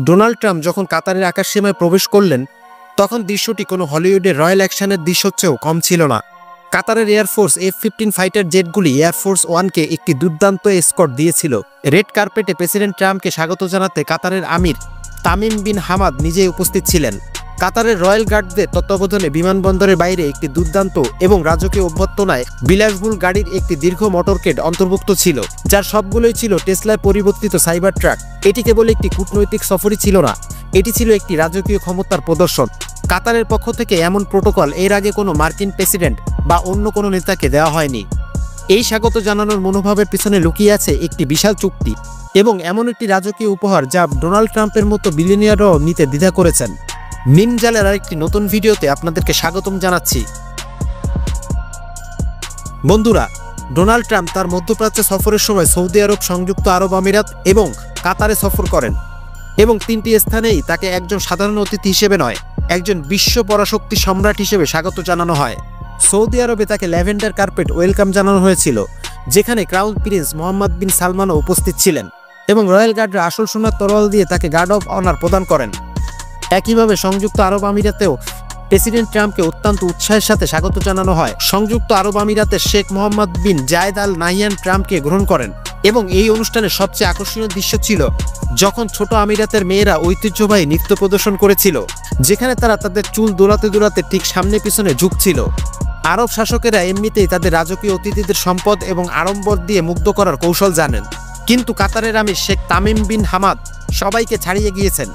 Donald Trump যখন কাতারের আকাশসীমায় প্রবেশ করলেন তখন দৃশ্যটি কোনো হলিউডের রয়্যাল অ্যাকশনের দৃশ্যের চেয়েও কম ছিল না। কাতারের এয়ারফোর্স F-15 ফাইটার জেটগুলি এয়ারফোর্স ওয়ানকে একটি দুর্দান্ত এসকর্ট দিয়েছিল। রেড কার্পেটে প্রেসিডেন্ট ট্রাম্পকে স্বাগত জানাতে কাতারের আমির তামিম বিন হামাদ নিজেই উপস্থিত ছিলেন। কাতারের রয়্যাল গার্ডদের তত্ত্বাবধানে বিমানবন্দরের বাইরে একটি দুর্দান্ত এবং রাজকীয় অভ্যর্থনায় বিলাসবহুল গাড়ির একটি দীর্ঘ মোটরকেড অন্তর্ভুক্ত ছিল, যার সবগুলোই ছিল টেসলায় পরিবর্তিত সাইবার ট্রাক। এটি কেবল একটি কূটনৈতিক সফরই ছিল না, এটি ছিল একটি রাজকীয় ক্ষমতার প্রদর্শন। কাতারের পক্ষ থেকে এমন প্রোটোকল এর আগে কোনো মার্কিন প্রেসিডেন্ট বা অন্য কোনো নেতাকে দেওয়া হয়নি। এই স্বাগত জানানোর মনোভাবের পিছনে লুকিয়ে আছে একটি বিশাল চুক্তি এবং এমন একটি রাজকীয় উপহার যা ডোনাল্ড ট্রাম্পের মতো বিলিয়নিয়ারও নিতে দ্বিধা করেছেন। মিম জালের আরেকটি নতুন ভিডিওতে আপনাদেরকে স্বাগতম জানাচ্ছি। বন্ধুরা, ডোনাল্ড ট্রাম্প তার মধ্যপ্রাচ্য সফরের সময় সৌদি আরব, সংযুক্ত আরব আমিরাত এবং কাতারে সফর করেন এবং তিনটি স্থানেই তাকে একজন সাধারণ অতিথি হিসেবে নয়, একজন বিশ্ব পরাশক্তি সম্রাট হিসেবে স্বাগত জানানো হয়। সৌদি আরবে তাকে ল্যাভেন্ডার কার্পেট ওয়েলকাম জানানো হয়েছিল, যেখানে ক্রাউন প্রিন্স মোহাম্মদ বিন সালমানও উপস্থিত ছিলেন এবং রয়্যাল গার্ডরা আসল সোনার তরোয়াল দিয়ে তাকে গার্ড অফ অনার প্রদান করেন। একইভাবে সংযুক্ত আরব আমিরাতেও প্রেসিডেন্ট ট্রাম্পকে অত্যন্ত উৎসাহের সাথে স্বাগত জানানো হয়। সংযুক্ত আরব আমিরাতের শেখ মোহাম্মদ বিন জায়েদ আল নাহিয়ান ট্রাম্পকে গ্রহণ করেন এবং এই অনুষ্ঠানের সবচেয়ে আকর্ষণীয় দৃশ্য ছিল যখন ছোট আমিরাতের মেয়েরা ঐতিহ্যবাহী নৃত্য প্রদর্শন করেছিল, যেখানে তারা তাদের চুল দোলাতে দোলাতে ঠিক সামনে পিছনে ঝুঁকছিল। আরব শাসকেরা এমনিতেই তাদের রাজকীয় অতিথিদের সম্পদ এবং আড়ম্বর দিয়ে মুগ্ধ করার কৌশল জানেন, কিন্তু কাতারের আমির শেখ তামিম বিন হামাদ সবাইকে ছাড়িয়ে গিয়েছেন।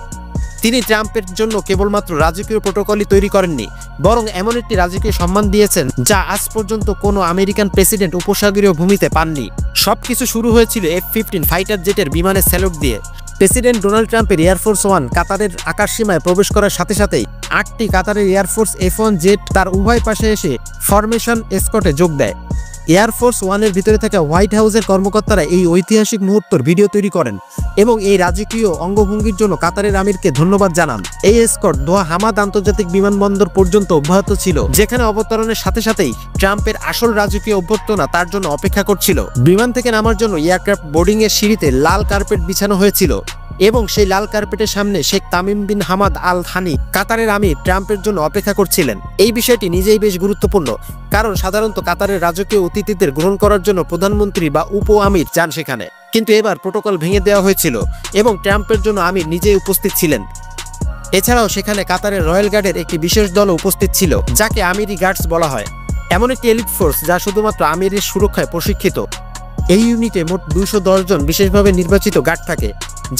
তিনি ট্রাম্পের জন্য কেবলমাত্র রাজকীয় প্রোটোকলই তৈরি করেননি, বরং এমন একটি রাজকীয় সম্মান দিয়েছেন যা আজ পর্যন্ত কোনো আমেরিকান প্রেসিডেন্ট উপসাগরীয় ভূমিতে পাননি। সবকিছু শুরু হয়েছিল F-15 ফাইটার জেটের বিমানের স্যালুট দিয়ে। প্রেসিডেন্ট ডোনাল্ড ট্রাম্পের এয়ারফোর্স ওয়ান কাতারের আকাশসীমায় প্রবেশ করার সাথে সাথেই 8টি কাতারের এয়ারফোর্স F-1 জেট তার উভয় পাশে এসে ফরমেশন এসকর্টে যোগ দেয়। এয়ারফোর্স ওয়ানের ভিতরে থাকা হোয়াইট হাউসের কর্মকর্তারা এই ঐতিহাসিক মুহূর্তের ভিডিও তৈরি করেন এবং এই রাজকীয় অঙ্গভঙ্গির জন্য কাতারের আমিরকে ধন্যবাদ জানান। এই এসকর্ট দোহা হামাদ আন্তর্জাতিক বিমানবন্দর পর্যন্ত অব্যাহত ছিল, যেখানে অবতরণের সাথে সাথেই ট্রাম্পের আসল রাজকীয় অভ্যর্থনা তার জন্য অপেক্ষা করছিল। বিমান থেকে নামার জন্য এয়ারক্রাফট বোর্ডিং এর সিঁড়িতে লাল কার্পেট বিছানো হয়েছিল এবং সেই লাল কার্পেটের সামনে Sheikh Tamim bin Hamad Al Thani, কাতারের আমির, ট্রাম্পের জন্য অপেক্ষা করছিলেন। এই বিষয়টি নিজেই বেশ গুরুত্বপূর্ণ, কারণ সাধারণত কাতারের রাজকীয় অতিথিদের গ্রহণ করার জন্য প্রধানমন্ত্রী বা উপ আমির যান সেখানে, কিন্তু এবার প্রোটোকল ভেঙে দেওয়া হয়েছিল এবং ট্রাম্পের জন্য আমির নিজেই উপস্থিত ছিলেন। এছাড়াও সেখানে কাতারের রয়্যাল গার্ডের একটি বিশেষ দল উপস্থিত ছিল, যাকে আমিরি গার্ডস বলা হয়। এমন একটি এলিট ফোর্স যা শুধুমাত্র আমিরের সুরক্ষায় প্রশিক্ষিত। এই ইউনিটে মোট 210 জন বিশেষভাবে নির্বাচিত গার্ড থাকে,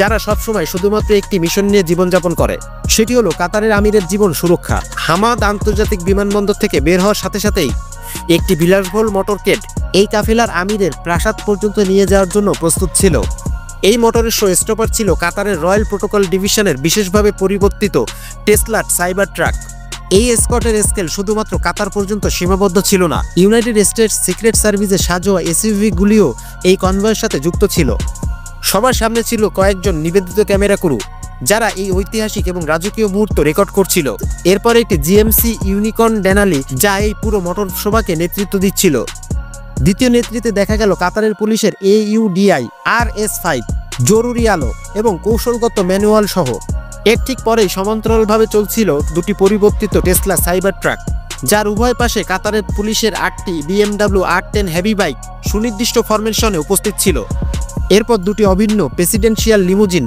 যারা সবসময় শুধুমাত্র একটি মিশন নিয়ে জীবনযাপন করে, সেটি হলো কাতারের আমিরের জীবন সুরক্ষা। হামাদ আন্তর্জাতিক বিমানবন্দর থেকে বের হওয়ার সাথে সাথেই একটি বিলাসবহুল মোটরকেড এই কাফেলার আমিরের প্রাসাদ পর্যন্ত নিয়ে যাওয়ার জন্য প্রস্তুত ছিল। এই মোটরের শো স্টপার ছিল কাতারের রয়্যাল প্রোটোকল ডিভিশনের বিশেষভাবে পরিবর্তিত টেসলার সাইবার ট্রাক। এই এসকর্টের স্কেল শুধুমাত্র কাতার পর্যন্ত সীমাবদ্ধ ছিল না, ইউনাইটেড স্টেটস সিক্রেট সার্ভিসের সাজোয়া এসইউভি গুলিও এই কনভয়ের সাথে যুক্ত ছিল। সবার সামনে ছিল কয়েকজন নিবেদিত ক্যামেরা ক্রু, যারা এই ঐতিহাসিক এবং রাজকীয় মুহূর্ত রেকর্ড করছিল। এরপরে একটি জিএমসি ইউনিকর্ন ডেনালি, যা এই পুরো মোটর শোভাকে নেতৃত্ব দিচ্ছিল। দ্বিতীয় নেতৃত্বে দেখা গেল কাতারের পুলিশের AUDI RS-5 জরুরি আলো এবং কৌশলগত ম্যানুয়াল সহ। এর ঠিক পরেই সমান্তরালভাবে চলছিল দুটি পরিবর্তিত টেসলা সাইবার ট্রাক, যার উভয় পাশে কাতারের পুলিশের 8টি BMW R10 হেভি বাইক সুনির্দিষ্ট ফরমেশনে উপস্থিত ছিল। এরপর দুটি অভিন্ন প্রেসিডেন্সিয়াল লিমুজিন,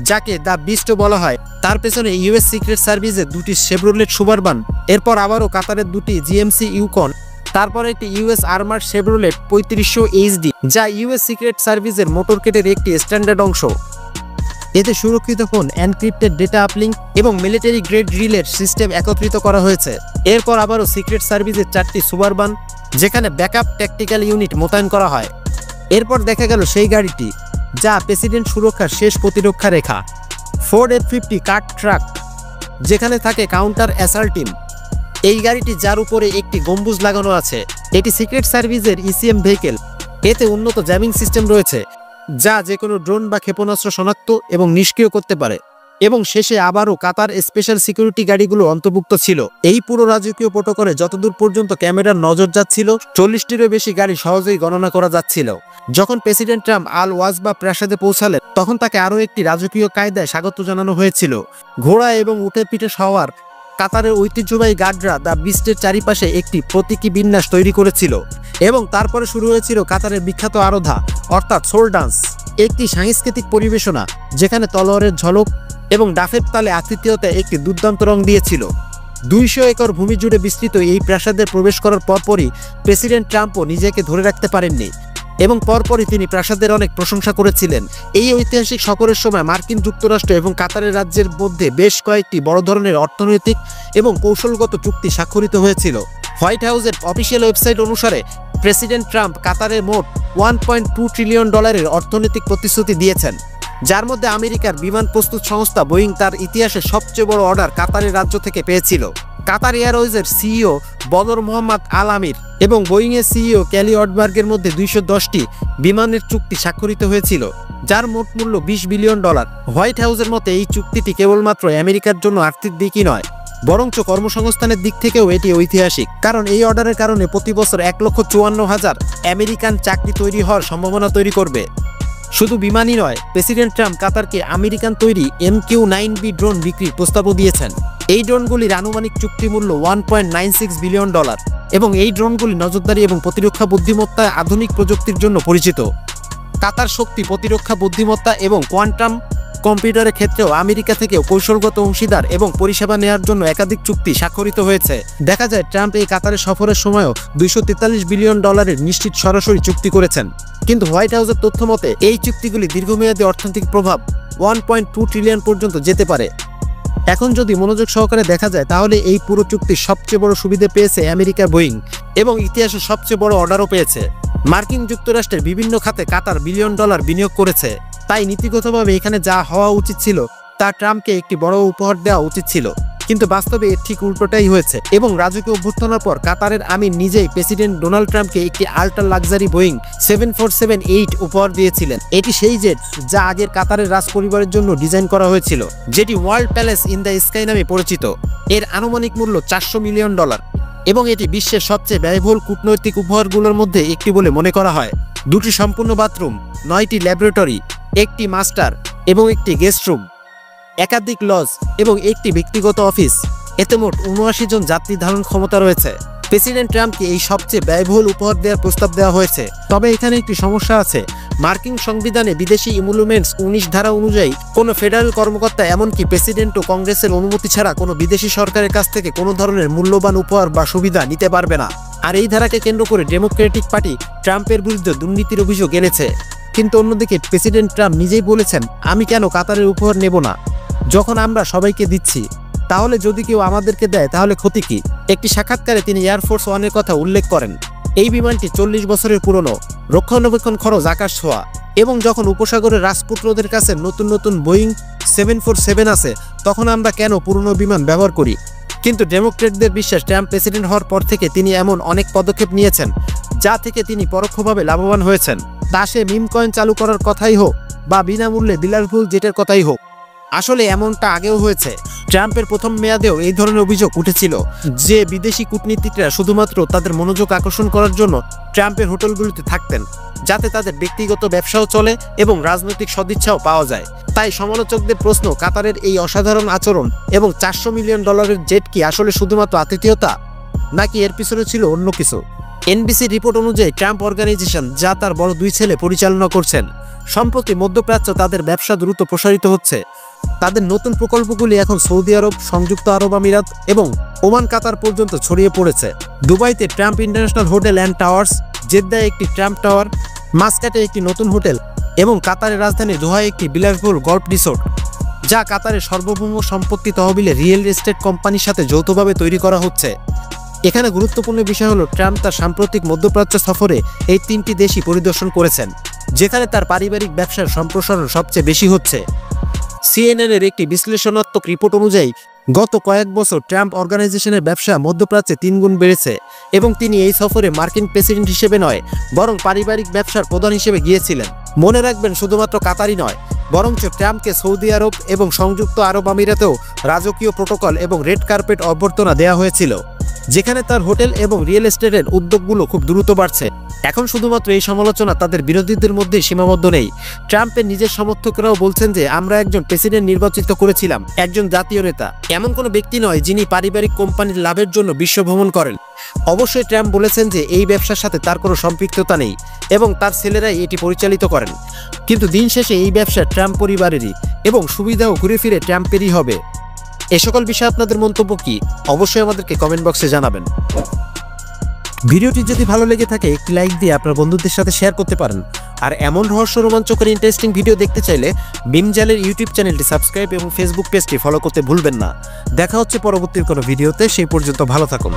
যাকে দ্য বিস্ট বলা হয়, তার পেছনে US সিক্রেট সার্ভিসের দুটি শেভরোলেট সুবারবান, এরপর আবারও কাতারের দুটি GMC ইউকন, তারপর একটি US আর্মার শেভরোলেট 3500 HD, যা US সিক্রেট সার্ভিসের মোটরকেটের একটি স্ট্যান্ডার্ড অংশ। এতে সুরক্ষিত ফোন, এনক্রিপ্টেড ডেটা আপলিঙ্ক এবং মিলিটারি গ্রেড রিলের সিস্টেম একত্রিত করা হয়েছে। এরপর আবারও সিক্রেট সার্ভিসের 4টি সুবারবান, যেখানে ব্যাকআপ ট্যাকটিক্যাল ইউনিট মোতায়েন করা হয়। এরপর দেখা গেল সেই গাড়িটি যা প্রেসিডেন্ট সুরক্ষার শেষ প্রতিরক্ষা রেখা, ফোর্ড F-50 কাট ট্রাক, যেখানে থাকে কাউন্টার অ্যাসাল্ট টিম। এই গাড়িটি, যার উপরে একটি গম্বুজ লাগানো আছে, এটি সিক্রেট সার্ভিসের ECM ভেহিকেল। এতে উন্নত জ্যামিং সিস্টেম রয়েছে, যা যে কোনো ড্রোন বা ক্ষেপণাস্ত্র শনাক্ত এবং নিষ্ক্রিয় করতে পারে। এবং শেষে আবারও কাতার স্পেশাল সিকিউরিটি গাড়িগুলো অন্তর্ভুক্ত ছিল। এই পুরো রাজকীয় প্রোটোকলে যতদূর পর্যন্ত ক্যামেরার নজর যাচ্ছিল, 40টিরও বেশি গাড়ি সহজেই গণনা করা যাচ্ছিল। যখন প্রেসিডেন্ট ট্রাম্প আল ওয়াজবা প্রাসাদে পৌঁছালেন তখন তাকে আরও একটি রাজকীয় কায়দায় স্বাগত জানানো হয়েছিল। ঘোড়া এবং উটের পিঠে সওয়ার কাতারের ঐতিহ্যবাহী গার্ডরা দ্য বিস্টের চারিপাশে একটি প্রতীকী বিন্যাস তৈরি করেছিল এবং তারপরে শুরু হয়েছিল কাতারের বিখ্যাত আরাধনা অর্থাৎ সোল ডান্স, একটি সাংস্কৃতিক পরিবেশনা যেখানে তলোয়ারের ঝলক এবং ডাফের তালে আতিথেয়তা একটি দুর্দান্ত রং দিয়েছিল। 200 একর ভূমি জুড়ে বিস্তৃত এই প্রাসাদে প্রবেশ করার পরপরই প্রেসিডেন্ট ট্রাম্পও নিজেকে ধরে রাখতে পারেননি এবং পরপরই তিনি প্রাসাদের অনেক প্রশংসা করেছিলেন। এই ঐতিহাসিক সফরের সময় মার্কিন যুক্তরাষ্ট্র এবং কাতারের রাজ্যের মধ্যে বেশ কয়েকটি বড় ধরনের অর্থনৈতিক এবং কৌশলগত চুক্তি স্বাক্ষরিত হয়েছিল। হোয়াইট হাউসের অফিসিয়াল ওয়েবসাইট অনুসারে প্রেসিডেন্ট ট্রাম্প কাতারের মোট $1.2 ট্রিলিয়ন অর্থনৈতিক প্রতিশ্রুতি দিয়েছেন, যার মধ্যে আমেরিকার বিমান প্রস্তুত সংস্থা বোয়িং তার ইতিহাসের সবচেয়ে বড় অর্ডার কাতারের রাজ্য থেকে পেয়েছিল। কাতার এয়ারওয়েজের সিইও বদর মোহাম্মদ আল আমির এবং বোয়িংয়ের সিইও ক্যালি অডবার্গের মধ্যে 210টি বিমানের চুক্তি স্বাক্ষরিত হয়েছিল, যার মোট মূল্য $20 বিলিয়ন। হোয়াইট হাউসের মতে এই চুক্তিটি কেবলমাত্র আমেরিকার জন্য আর্থিক দিকই নয়, বরঞ্চ কর্মসংস্থানের দিক থেকেও এটি ঐতিহাসিক, কারণ এই অর্ডারের কারণে প্রতি বছর 1,54,000 আমেরিকান চাকরি তৈরি হওয়ার সম্ভাবনা তৈরি করবে। শুধু বিমানই নয়, প্রেসিডেন্ট ট্রাম্প কাতারকে আমেরিকান তৈরি MQ-9B ড্রোন বিক্রির প্রস্তাবও দিয়েছেন। এই ড্রোনগুলির আনুমানিক চুক্তি মূল্য $1.96 বিলিয়ন এবং এই ড্রোনগুলি নজরদারি এবং প্রতিরক্ষা বুদ্ধিমত্তা আধুনিক প্রযুক্তির জন্য পরিচিত। কাতার শক্তি, প্রতিরক্ষা বুদ্ধিমত্তা এবং কোয়ান্টাম কম্পিউটারের ক্ষেত্রেও আমেরিকা থেকেও কৌশলগত অংশীদার এবং পরিষেবা নেওয়ার জন্য একাধিক চুক্তি স্বাক্ষরিত হয়েছে। দেখা যায় ট্রাম্প এই কাতারের সফরের সময়ও $243 বিলিয়ন নিশ্চিত সরাসরি চুক্তি করেছেন, কিন্তু হোয়াইট হাউসের তথ্য মতে এই চুক্তিগুলি দীর্ঘমেয়াদী অর্থনৈতিক প্রভাব $1.2 ট্রিলিয়ন পর্যন্ত যেতে পারে। এখন যদি মনোযোগ সহকারে দেখা যায় তাহলে এই পুরো চুক্তির সবচেয়ে বড় সুবিধা পেয়েছে আমেরিকার বোয়িং এবং ইতিহাসের সবচেয়ে বড় অর্ডারও পেয়েছে। মার্কিন যুক্তরাষ্ট্রের বিভিন্ন খাতে কাতার $1 বিলিয়ন বিনিয়োগ করেছে, তাই নীতিগতভাবে এখানে যা হওয়া উচিত ছিল তা ট্রাম্পকে একটি বড় উপহার দেওয়া উচিত ছিল, কিন্তু বাস্তবে এর ঠিক উল্টোটাই হয়েছে এবং রাজকীয় অভ্যর্থনার পর কাতারের আমির নিজেই প্রেসিডেন্ট ডোনাল্ড ট্রাম্পকে একটি আল্ট্রা লাক্সারি বোয়িং 747-8 উপহার দিয়েছিলেন। এটি সেই জেট যা আগের কাতারের রাজ পরিবারের জন্য ডিজাইন করা হয়েছিল, যেটি world palace in the sky নামে পরিচিত। এর আনুমানিক মূল্য $400 মিলিয়ন এবং এটি বিশ্বের সবচেয়ে ব্যয়বহুল কূটনৈতিক উপহারগুলোর মধ্যে একটি বলে মনে করা হয়। 2টি সম্পূর্ণ বাথরুম, 9টি ল্যাবরেটরি, 1টি মাস্টার এবং 1টি গেস্ট রুম, একাধিক লজ এবং 1টি ব্যক্তিগত অফিস, এতে মোট 79 জন যাত্রী ধারণ ক্ষমতা রয়েছে। প্রেসিডেন্ট ট্রাম্পকে এই সবচেয়ে ব্যয়বহুল উপহার দেওয়ার প্রস্তাব দেওয়া হয়েছে, তবে এখানে একটি সমস্যা আছে। মার্কিন সংবিধানে বিদেশি ইমুলুমেন্টস 19 ধারা অনুযায়ী কোনো ফেডারেল কর্মকর্তা এমনকি প্রেসিডেন্ট ও কংগ্রেসের অনুমতি ছাড়া কোনো বিদেশি সরকারের কাছ থেকে কোনো ধরনের মূল্যবান উপহার বা সুবিধা নিতে পারবে না। আর এই ধারাকে কেন্দ্র করে ডেমোক্রেটিক পার্টি ট্রাম্পের বিরুদ্ধে দুর্নীতির অভিযোগ এনেছে। কিন্তু অন্যদিকে প্রেসিডেন্ট ট্রাম্প নিজেই বলেছেন, আমি কেন কাতারের উপহার নেব না, যখন আমরা সবাইকে দিচ্ছি, তাহলে যদি কেউ আমাদেরকে দেয় তাহলে ক্ষতি কি? একটি সাক্ষাৎকারে তিনি এয়ারফোর্স ওয়ানের কথা উল্লেখ করেন। এই বিমানটি 40 বছরের পুরনো, রক্ষণাবেক্ষণ খরচ আকাশ ছোঁয়া, এবং যখন উপসাগরের রাজপুত্রদের কাছে নতুন নতুন বোয়িং 747 আছে, তখন আমরা কেন পুরনো বিমান ব্যবহার করি? কিন্তু ডেমোক্রেটদের বিশ্বাস, ট্রাম্প প্রেসিডেন্ট হওয়ার পর থেকে তিনি এমন অনেক পদক্ষেপ নিয়েছেন যা থেকে তিনি পরোক্ষভাবে লাভবান হয়েছেন, তা সে মিম কয়েন চালু করার কথাই হোক বা বিনামূল্যে বিলাসবহুল জেটের কথাই হোক। আসলে এমনটা আগেও হয়েছে। ট্রাম্পের প্রথম মেয়াদেও এই ধরনের অভিযোগ উঠেছিল যে বিদেশি কূটনীতিকরা শুধুমাত্র তাদের মনোযোগ আকর্ষণ করার জন্য ট্রাম্পের হোটেলগুলিতে থাকতেন, যাতে তাদের ব্যক্তিগত ব্যবসাও চলে এবং রাজনৈতিক সদিচ্ছাও পাওয়া যায়। তাই সমালোচকদের প্রশ্ন, কাতারের এই অসাধারণ আচরণ এবং $400 মিলিয়ন জেট কি আসলে শুধুমাত্র আতিথেয়তা, নাকি এর পিছনে ছিল অন্য কিছু? এনবিসির রিপোর্ট অনুযায়ী ট্রাম্প অর্গানাইজেশন, যা তার বড় 2 ছেলে পরিচালনা করছেন, সম্প্রতি মধ্যপ্রাচ্য তাদের ব্যবসা দ্রুত প্রসারিত হচ্ছে। তাদের নতুন প্রকল্পগুলি এখন সৌদি আরব, সংযুক্ত আরব আমিরাত এবং ওমান, কাতার পর্যন্ত ছড়িয়ে পড়েছে। দুবাইতে Trump International hotel and towers, জেদ্দায় একটি ট্রাম্প টাওয়ার, মাস্কাটে একটি নতুন হোটেল এবং কাতারের রাজধানী দোহায় একটি বিলাসবহুল গল্ফ রিসোর্ট, যা কাতারের সার্বভৌম সম্পত্তি তহবিলে রিয়েল এস্টেট কোম্পানির সাথে যৌথভাবে তৈরি করা হচ্ছে। এখানে গুরুত্বপূর্ণ বিষয় হলো ট্রাম্প তার সাম্প্রতিক মধ্যপ্রাচ্য সফরে এই 3টি দেশই পরিদর্শন করেছেন, যেখানে তার পারিবারিক ব্যবসার সম্প্রসারণ সবচেয়ে বেশি হচ্ছে। সিএনএনের একটি বিশ্লেষণাত্মক রিপোর্ট অনুযায়ী গত কয়েক বছর ট্রাম্প অর্গানাইজেশনের ব্যবসা মধ্যপ্রাচ্যে 3 গুণ বেড়েছে এবং তিনি এই সফরে মার্কিন প্রেসিডেন্ট হিসেবে নয়, বরং পারিবারিক ব্যবসার প্রধান হিসেবে গিয়েছিলেন। মনে রাখবেন, শুধুমাত্র কাতারই নয়, বরঞ্চ ট্রাম্পকে সৌদি আরব এবং সংযুক্ত আরব আমিরাতেও রাজকীয় প্রোটোকল এবং রেড কার্পেট অভ্যর্থনা দেওয়া হয়েছিল, যেখানে তার হোটেল এবং রিয়েল এস্টেটের উদ্যোগগুলো খুব দ্রুত বাড়ছে। এখন শুধুমাত্র এই সমালোচনা তাদের বিরোধীদের মধ্যে সীমাবদ্ধ নেই। ট্রাম্পের নিজের সমর্থকরাও বলছেন যে আমরা একজন প্রেসিডেন্ট নির্বাচিত করেছিলাম, একজন জাতীয় নেতা, এমন কোনো ব্যক্তি নয় যিনি পারিবারিক কোম্পানির লাভের জন্য বিশ্ব ভ্রমণ করেন। অবশ্যই ট্রাম্প বলেছেন যে এই ব্যবসার সাথে তার কোনো সম্পৃক্ততা নেই এবং তার ছেলেরাই এটি পরিচালিত করেন, কিন্তু দিন শেষে এই ব্যবসা ট্রাম্প পরিবারেরই এবং সুবিধাও ঘুরে ফিরে ট্রাম্পেরই হবে। এ সকল বিষয়ে আপনাদের মন্তব্য কি অবশ্যই আমাদেরকে কমেন্ট বক্সে জানাবেন। ভিডিওটি যদি ভালো লেগে থাকে একটি লাইক দিয়ে আপনার বন্ধুদের সাথে শেয়ার করতে পারেন। আর এমন রহস্য রোমাঞ্চকর ইন্টারেস্টিং ভিডিও দেখতে চাইলে বিমজালের ইউটিউব চ্যানেলটি সাবস্ক্রাইব এবং ফেসবুক পেজটি ফলো করতে ভুলবেন না। দেখা হচ্ছে পরবর্তী কোনো ভিডিওতে, সেই পর্যন্ত ভালো থাকুন।